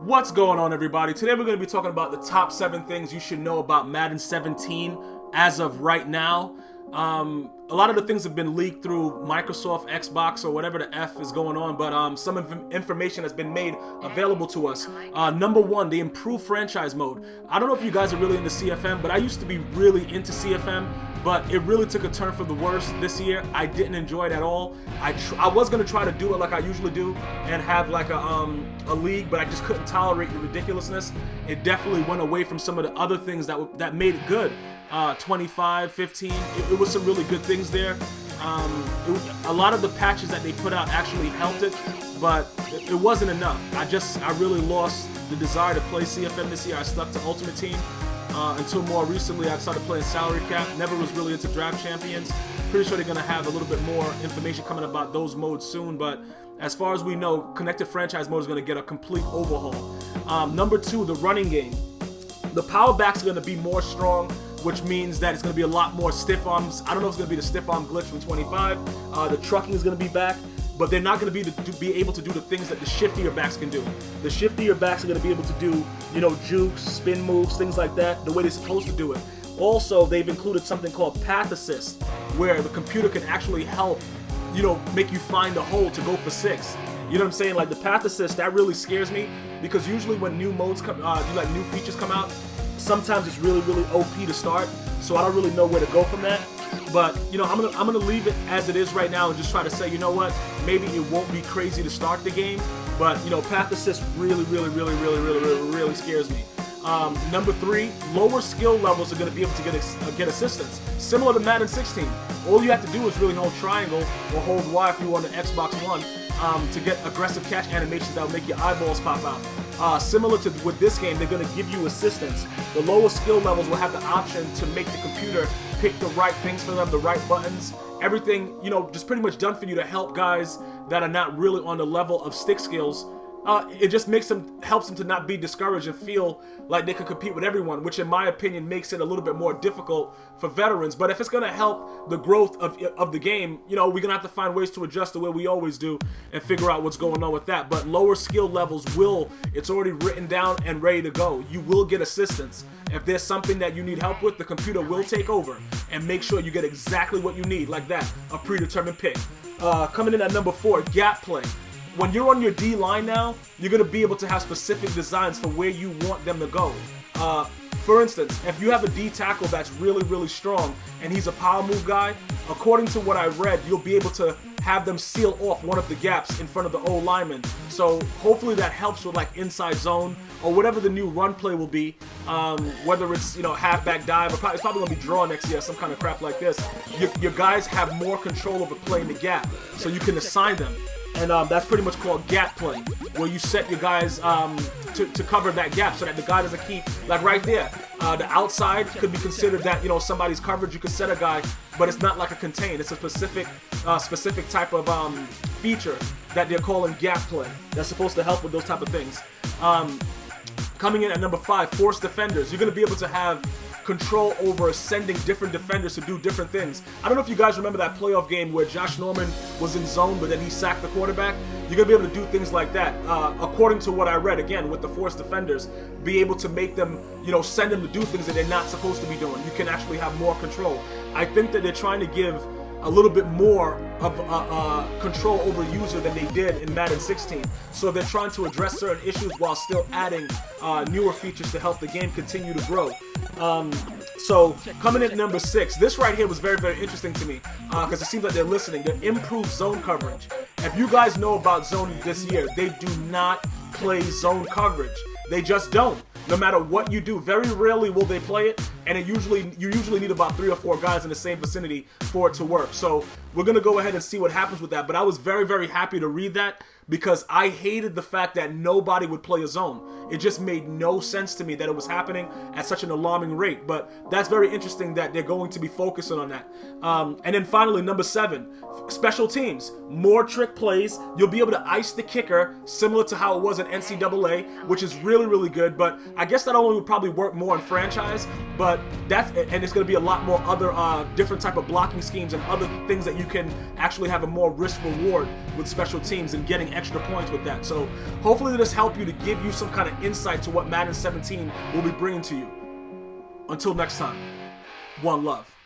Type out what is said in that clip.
What's going on, everybody? Today we're going to be talking about the top 7 things you should know about Madden 17 as of right now. A lot of the things have been leaked through Microsoft, Xbox, or whatever the F is going on, but some information has been made available to us. Number 1, the improved franchise mode. I don't know if you guys are really into CFM, but I used to be really into CFM, but it really took a turn for the worse this year. I didn't enjoy it at all. I was going to try to do it like I usually do and have like a league, but I just couldn't tolerate the ridiculousness. It definitely went away from some of the other things that made it good. 25, 15, it was some really good things there. A lot of the patches that they put out actually helped it, but it wasn't enough. I really lost the desire to play CFM this year. I stuck to Ultimate Team until more recently I started playing Salary Cap. Never was really into Draft Champions. Pretty sure they're going to have a little bit more information coming about those modes soon, but as far as we know, Connected Franchise mode is going to get a complete overhaul. Number 2, the running game. The power backs are going to be more strong, which means that it's going to be a lot more stiff arms. I don't know if it's going to be the stiff arm glitch from 25. The trucking is going to be back, but they're not going to be able to do the things that the shiftier backs can do. The shiftier backs are going to be able to do, jukes, spin moves, things like that, the way they're supposed to do it. Also, they've included something called Path Assist, where the computer can actually help, make you find a hole to go for 6. You know what I'm saying? Like the Path Assist, that really scares me, because usually when new modes come, new features come out, sometimes it's really, really OP to start, so I don't really know where to go from that. But I'm gonna leave it as it is right now and just try to say, you know what, maybe it won't be crazy to start the game, but Path Assist really scares me. Number 3, lower skill levels are going to be able to get assistance, similar to Madden 16. All you have to do is really hold triangle or hold Y if you want an Xbox One to get aggressive catch animations that will make your eyeballs pop out. Similar to with this game, they're going to give you assistance. The lower skill levels will have the option to make the computer pick the right things for them, the right buttons, everything, just pretty much done for you to help guys that are not really on the level of stick skills. It just helps them to not be discouraged and feel like they can compete with everyone, which in my opinion makes it a little bit more difficult for veterans. But if it's going to help the growth of the game, we're going to have to find ways to adjust the way we always do and figure out what's going on with that. But lower skill levels it's already written down and ready to go. You will get assistance. If there's something that you need help with, the computer will take over and make sure you get exactly what you need, like that, a predetermined pick. Coming in at number 4, gap play. When you're on your D line now, you're going to be able to have specific designs for where you want them to go. For instance, if you have a D tackle that's really strong and he's a power move guy, according to what I read, you'll be able to have them seal off one of the gaps in front of the O lineman. So hopefully that helps with like inside zone or whatever the new run play will be, whether it's halfback dive, or it's probably going to be draw next year, some kind of crap like this. Your guys have more control over playing the gap, so you can assign them. And that's pretty much called gap play, where you set your guys to cover that gap so that the guy doesn't keep, like right there, the outside could be considered that, somebody's coverage. You could set a guy, but it's not like a contain. It's a specific type of feature that they're calling gap play. That's supposed to help with those type of things. Coming in at number 5, force defenders. You're going to be able to have control over sending different defenders to do different things. I don't know if you guys remember that playoff game where Josh Norman was in zone, but then he sacked the quarterback. You're going to be able to do things like that. According to what I read, again, with the force defenders, be able to make them, send them to do things that they're not supposed to be doing. You can actually have more control. I think that they're trying to give a little bit more of control over user than they did in Madden 16. So they're trying to address certain issues while still adding newer features to help the game continue to grow. So coming in at number 6, this right here was very interesting to me because it seems like they're listening. The improved zone coverage. If you guys know about zone this year, they do not play zone coverage. They just don't. No matter what you do, very rarely will they play it, and you usually need about 3 or 4 guys in the same vicinity for it to work. So we're gonna go ahead and see what happens with that. But I was very happy to read that because I hated the fact that nobody would play a zone. It just made no sense to me that it was happening at such an alarming rate. But that's very interesting that they're going to be focusing on that. And then finally, number 7, special teams. More trick plays. You'll be able to ice the kicker, similar to how it was in NCAA, which is really good. But I guess that only would probably work more in franchise. But and it's going to be a lot more other different type of blocking schemes and other things that you can actually have a more risk reward with special teams and getting extra points with that. So hopefully this helped you to give you some kind of insight to what Madden 17 will be bringing to you. Until next time, one love.